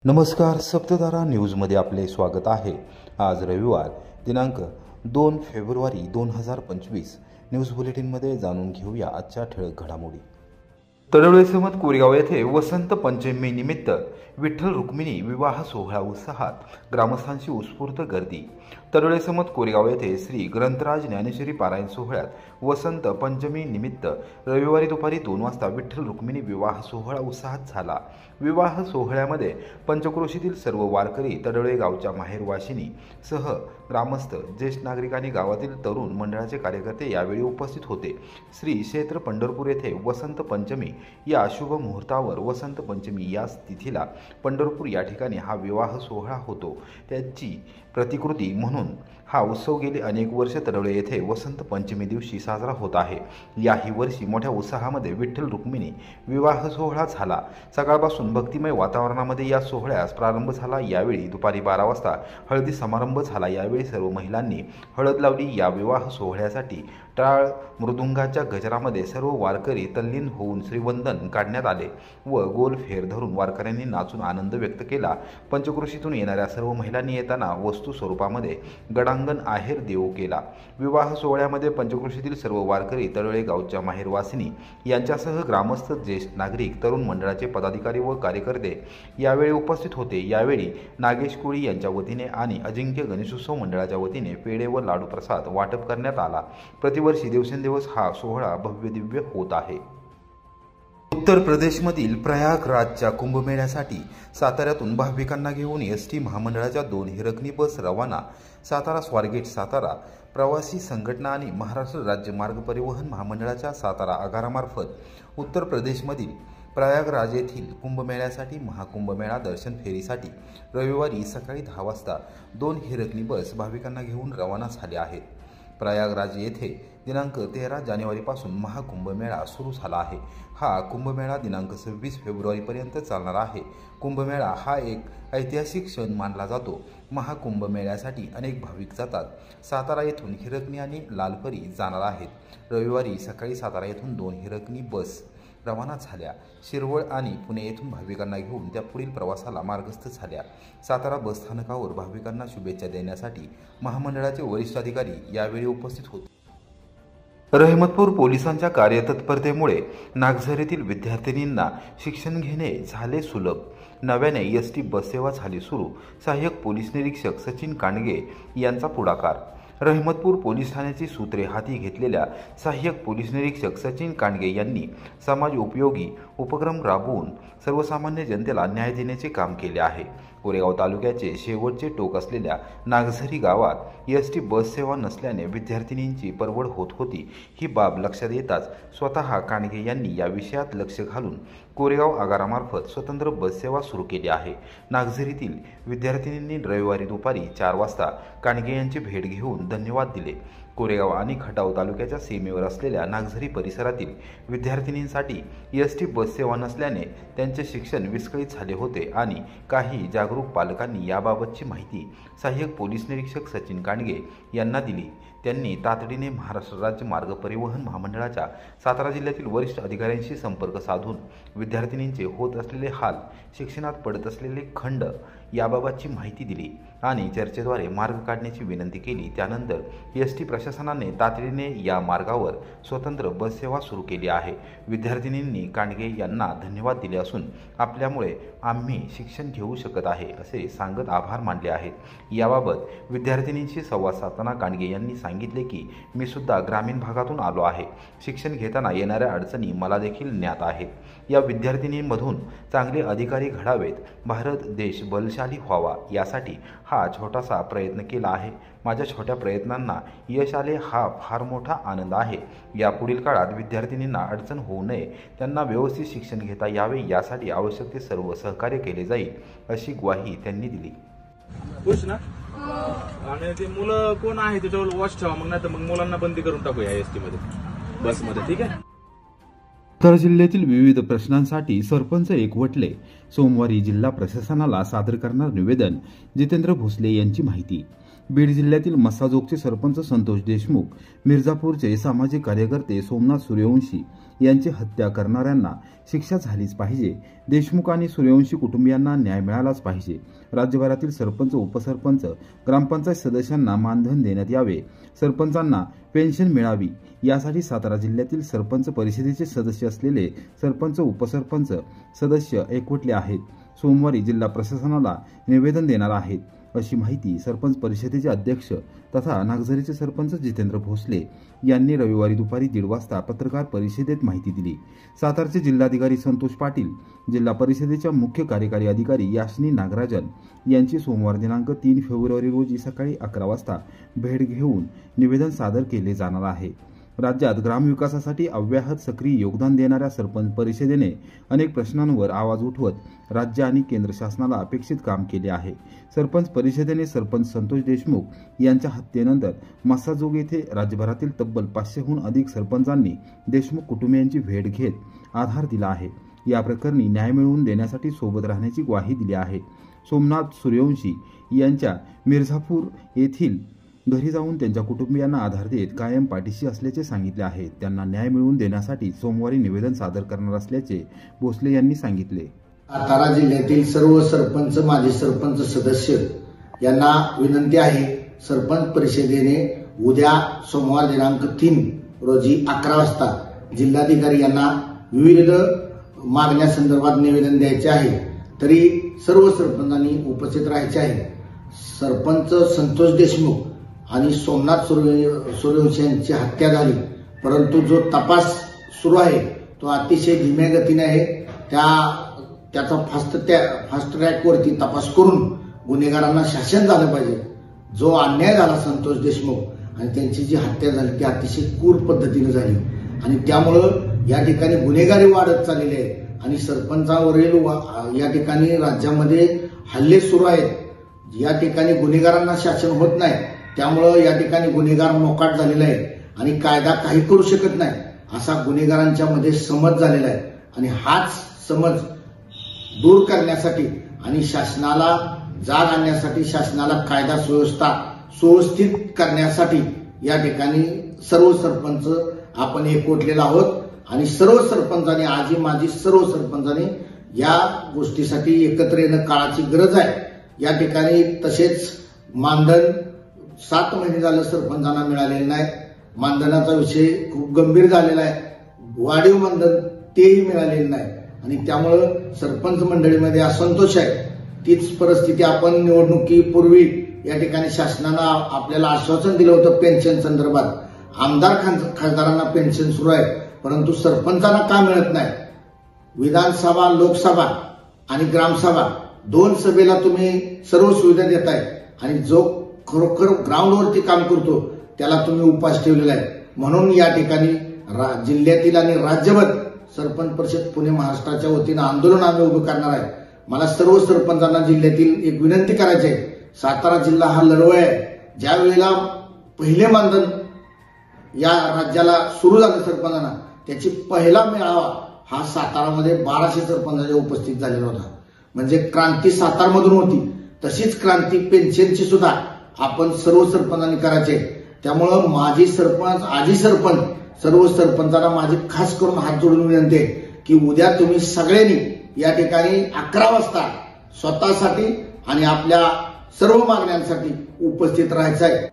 नमस्कार, सप्तधारा न्यूजमध्ये आपले स्वागत आहे। आज रविवार दिनांक 2 फेब्रुवारी 2025 न्यूज बुलेटिनमध्ये जाणून घेऊया आजच्या ठळक घडामोडी। तडवळे समत कोरेगाव येथे वसंत पंचमी निमित्त विठ्ठल रुक्मिणी विवाह सोहळा उत्साहात, ग्रामस्थांची उत्स्फूर्त गर्दी। तडवळे समत कोरेगाव येथे श्री ग्रंथराज ज्ञानेश्वरी पारायण सोहळ्यात वसंत पंचमी निमित्त रविवारी दुपारी 2 वाजता विठ्ठल रुक्मिणी विवाह सोहळा उत्साहात झाला। विवाह सोहळ्यामध्ये पंचक्रोशीतील सर्व वारकरी, तडवळे गावच्या माहेरवाशिनी सह ग्रामस्थ, ज्येष्ठ नागरिक आणि गावातील तरुण मंडळाचे कार्यकर्ते यावेळी उपस्थित होते। श्री क्षेत्र पंढरपूर येथे वसंत पंचमी या शुभ मुहूर्तावर वसंत पंचमी या तिथीला पंढरपूर या ठिकाणी हा विवाह सोहळा होतो। त्याची प्रतिकृती म्हणून हा उत्सव गेले अनेक वर्ष तडवळे येथे वसंत पंचमी दिवशी साजरा होत आहे। याही वर्षी मोठ्या उत्साहामध्ये विठ्ठल रुक्मिणी विवाह सोहळा झाला। सकाळपासून भक्तिमय वातावरणामध्ये या सोहळ्यास प्रारंभ झाला। यावेळी दुपारी 12 वाजता हळदी समारंभ झाला। यावेळी सर्व महिलांनी हळद लावली। या विवाह सोहळ्यासाठी टाळ मृदुंगाच्या गजरामध्ये सर्व वारकरी तल्लीन होऊन श्रीवंदन काढण्यात आले व गोल फेर धरून वारकऱ्यांनी नाचून आनंद व्यक्त केला। पंचक्रोशीतून येणाऱ्या सर्व महिलांनी येताना वस्तू स्वरूपामध्ये गडांगण आहेर देऊ केला। विवाह सोहळ्यामध्ये पंचक्रोशीतील सर्व वारकरी, तडवळे गावच्या माहेरवासिनी यांच्यासह ग्रामस्थ, ज्येष्ठ नागरिक, तरुण मंडळाचे पदाधिकारी व कार्यकर्ते यावेळी उपस्थित होते। यावेळी नागेश कोळी यांच्या वतीने आणि अजिंक्य गणेशोत्सव मंडळाच्या वतीने पेढे व लाडू प्रसाद वाटप करण्यात आला। प्रतिवर्षी दिवसेंदिवस हा सोहळा भव्य दिव्य होत आहे। उत्तर प्रदेशमधील प्रयागराजच्या कुंभमेळ्यासाठी साताऱ्यातून भाविकांना घेऊन एसटी महामंडळाच्या 2 हिरकणी बस रवाना। सातारा स्वारगेट सातारा प्रवासी संघटना आणि महाराष्ट्र राज्य मार्ग परिवहन महामंडळाच्या सातारा आगारामार्फत उत्तर प्रदेशमधील प्रयागराज येथील कुंभमेळ्यासाठी महाकुंभमेळा दर्शन फेरीसाठी रविवारी सकाळी 10 वाजता 2 हिरकणी बस भाविकांना घेऊन रवाना झाल्या आहेत। प्रयागराज येथे दिनांक 13 जानेवारीपासून महाकुंभमेळा सुरू झाला आहे। हा कुंभमेळा दिनांक 26 फेब्रुवारीपर्यंत चालणार आहे। कुंभमेळा हा एक ऐतिहासिक क्षण मानला जातो। महाकुंभमेळ्यासाठी अनेक भाविक जातात। सातारा येथून हिरकणी आणि लालपरी जाणार आहेत। रविवारी सकाळी सातारा येथून 2 हिरकणी बस रवाना झाल्या। शिरवळ आणि पुणे येथून भाविकांना घेऊन त्या पुढील प्रवासाला मार्गस्थ झाल्या। सातारा बस स्थानकावर भाविकांना शुभेच्छा देण्यासाठी महामंडळाचे वरिष्ठ अधिकारी यावेळी उपस्थित होते। रहमतपूर पोलिसांच्या कार्यतत्परतेमुळे नागझरीतील विद्यार्थिनींना शिक्षण घेणे झाले सुलभ। नव्याने एसटी बस सेवा झाली सुरू। सहाय्यक पोलीस निरीक्षक सचिन कांडगे यांचा पुढाकार। रहमतपूर पोलीस ठाण्याची सूत्रे हाती घेतलेल्या सहाय्यक पोलीस निरीक्षक सचिन कांडगे यांनी समाज उपयोगी उपक्रम राबवून सर्वसामान्य जनतेला न्याय देण्याचे काम केले आहे। कोरेगाव तालुक्याचे शेवटचे टोक असलेल्या नागझरी गावात एसटी बस सेवा नसल्याने विद्यार्थिनींची परवड होत होती। ही बाब लक्षात येताच स्वतः कांडगे यांनी या विषयात लक्ष घालून कोरेगाव आगारामार्फत स्वतंत्र बस सेवा सुरू केली आहे। नागझरीतील विद्यार्थिनींनी रविवारी दुपारी 4 वाजता कांडगे यांची भेट घेऊन धन्यवाद दिले। कोरेगाव आणि खटाव तालुक्याच्या सीमेवर असलेल्या नागझरी परिसरातील विद्यार्थिनींसाठी एसटी बस सेवा नसल्याने त्यांचे शिक्षण विस्कळीत झाले होते आणि काही जागरूक पालकांनी याबाबतची माहिती सहाय्यक पोलीस निरीक्षक सचिन कांडगे यांना दिली। त्यांनी तातडीने महाराष्ट्र राज्य मार्ग परिवहन महामंडळाच्या सातारा जिल्ह्यातील वरिष्ठ अधिकाऱ्यांशी संपर्क साधून विद्यार्थिनींचे होत असलेले हाल, शिक्षणात पडत असलेले खंड याबाबतची माहिती दिली आणि चर्चेद्वारे मार्ग काढण्याची विनंती केली। त्यानंतर एसटी प्रशासनाने तातडीने या मार्गावर स्वतंत्र बस सेवा सुरू केली आहे। विद्यार्थिनींनी कांडगे यांना धन्यवाद दिले असून आपल्यामुळे आम्ही शिक्षण घेऊ शकत आहे असे सांगत आभार मानले आहेत। याबाबत विद्यार्थिनींशी संवाद साधताना कांडगे यांनी सांगितले की मी सुद्धा ग्रामीण भागातून आलो आहे। शिक्षण घेताना येणाऱ्या अडचणी मला देखील ज्ञात आहेत। या विद्यार्थिनींमधून चांगले अधिकारी घडावेत, भारत देश बलशाली व्हावा यासाठी हा छोटासा प्रयत्न केला आहे। माझ्या छोट्या प्रयत्नांना यश आले हा फार मोठा आनंद आहे। यापुढील काळात विद्यार्थिनींना अडचण होऊ नये, त्यांना व्यवस्थित शिक्षण घेता यावे यासाठी आवश्यक ते सर्व सहकार्य केले जाईल अशी ग्वाही त्यांनी दिली। आणि ते मुलं कोण आहे त्याच्यावर वॉच ठेवा, मग नाही तर मग मुलांना बंदी करून टाकूया एसटी मध्ये, बसमध्ये, ठीक आहे। उत्तर जिल्ह्यातील विविध प्रश्नांसाठी सरपंच एकवटले। सोमवारी जिल्हा प्रशासनाला सादर करणार निवेदन। जितेंद्र भोसले यांची माहिती। बीड जिल्ह्यातील मस्साजोगचे सरपंच संतोष देशमुख, मिर्झापूरचे सामाजिक कार्यकर्ते सोमनाथ सूर्यवंशी यांची हत्या करणाऱ्यांना शिक्षा झालीच पाहिजे. देशमुख आणि सूर्यवंशी कुटुंबियांना न्याय मिळालाच पाहिजे. राज्यभरातील सरपंच, उपसरपंच, ग्रामपंचायत सदस्यांना मानधन देण्यात यावे. सरपंचांना पेन्शन मिळावी यासाठी सातारा जिल्ह्यातील सरपंच परिषदेचे सदस्य असलेले सरपंच, उपसरपंच सदस्य एकवटले आहेत. सोमवारी जिल्हा प्रशासनाला निवेदन देणार आहेत, अशी माहिती सरपंच परिषदेचे अध्यक्ष तथा नागझरीचे सरपंच जितेंद्र भोसले यांनी रविवारी दुपारी 1:30 वाजता पत्रकार परिषदेत माहिती दिली. सातारचे जिल्हाधिकारी संतोष पाटील, जिल्हा परिषदेच्या मुख्य कार्यकारी अधिकारी यास्नी नागराजन यांची सोमवार दिनांक 3 फेब्रुवारी रोजी सकाळी 11 वाजता भेट घेऊन निवेदन सादर केले जाणार आहे. राज्यात ग्रामविकासासाठी अव्याहत सक्रिय योगदान देणाऱ्या सरपंच परिषदेने अनेक प्रश्नांवर आवाज उठवत राज्य आणि केंद्र शासनाला अपेक्षित काम केले आहे. सरपंच परिषदेने सरपंच संतोष देशमुख यांच्या हत्येनंतर मस्साजोग येथे राज्यभरातील तब्बल 500हून अधिक सरपंचांनी देशमुख कुटुंबियांची भेट घेत आधार दिला आहे. या प्रकरणी न्याय मिळवून देण्यासाठी सोबत राहण्याची ग्वाही दिली आहे. सोमनाथ सूर्यवंशी यांच्या मिर्झापूर येथील घरी जाऊन त्यांच्या कुटुंबियांना आधार देत कायम पाठीशी असल्याचे सांगितले आहे. त्यांना न्याय मिळवून देण्यासाठी सोमवारी निवेदन सादर करणार असल्याचे भोसले यांनी सांगितले. सातारा जिल्ह्यातील सर्व सरपंच, माजी सरपंच सदस्य यांना विनंती आहे, सरपंच परिषदेने उद्या सोमवार दिनांक 3 रोजी 11 वाजता जिल्हाधिकारी यांना विविध मागण्यासंदर्भात निवेदन द्यायचे आहे. तरी सर्व सरपंचांनी उपस्थित राहायचे आहे. सरपंच संतोष देशमुख आणि सोमनाथ सूर्यवंशी यांची हत्या झाली, परंतु जो तपास सुरू आहे तो अतिशय धीम्या गतीने आहे. त्याचा फास्ट ट्रॅकवरती तपास करून गुन्हेगारांना शासन झालं पाहिजे. जो अन्याय झाला संतोष देशमुख आणि त्यांची जी हत्या झाली ती अतिशय क्रूर पद्धतीने झाली आणि त्यामुळं या ठिकाणी गुन्हेगारी वाढत चाललेली आहे आणि सरपंचावरील या ठिकाणी राज्यामध्ये हल्ले सुरू आहेत. या ठिकाणी गुन्हेगारांना शासन होत नाही, त्यामुळं या ठिकाणी गुन्हेगार मोकाट झालेला आहे आणि कायदा काही करू शकत नाही असा गुन्हेगारांच्या मध्ये समज झालेला आहे. आणि हाच समज दूर करण्यासाठी आणि शासनाला जाग आणण्यासाठी, शासनाला कायदा सुव्यवस्था सुव्यवस्थित करण्यासाठी या ठिकाणी सर्व सरपंच आपण एकवटलेला आहोत आणि सर्व सरपंचांनी, आजी माजी सर्व सरपंचांनी या गोष्टीसाठी एकत्र येणं काळाची गरज आहे. या ठिकाणी तसेच मानधन 7 महिने झालं सरपंचांना मिळालेलं नाही. मानधनाचा विषय खूप गंभीर झालेला आहे. वाढीव मानधन तेही मिळालेलं नाही आणि त्यामुळं सरपंच मंडळीमध्ये असंतोष आहे. तीच परिस्थिती आपण निवडणुकीपूर्वी या ठिकाणी शासनानं आपल्याला आश्वासन दिलं होतं पेन्शन संदर्भात. आमदार खासदारांना पेन्शन सुरू आहे, परंतु सरपंचांना का मिळत नाही? विधानसभा, लोकसभा आणि ग्रामसभा 2 सभेला तुम्ही सर्व सुविधा देताय आणि जो खरोखर ग्राउंडवरती काम करतो त्याला तुम्ही उपास ठेवलेला आहे. म्हणून या ठिकाणी जिल्ह्यातील आणि राज्यभर सरपंच परिषद पुणे महाराष्ट्राच्या वतीनं आंदोलन आम्ही उभं करणार आहे. मला सर्व सरपंचांना जिल्ह्यातील एक विनंती करायची आहे. सातारा जिल्हा हा लढवय आहे. ज्या वेळेला पहिले मानधन या राज्याला सुरू झालं सरपंचांना, त्याची पहिला मेळावा हा सातारामध्ये 1200 सरपंचांच्या उपस्थित झालेला होता. म्हणजे क्रांती सातारमधून होती. तशीच क्रांती पेन्शनची सुद्धा आपण सर्व सरपंचांनी करायचे. त्यामुळं माजी सरपंच, आजी सरपंच सर्व सरपंचांना माझी खास करून हात जोडून विनंती आहे की उद्या तुम्ही सगळ्यांनी या ठिकाणी 11 वाजता स्वतःसाठी आणि आपल्या सर्व मागण्यांसाठी उपस्थित राहायचं आहे.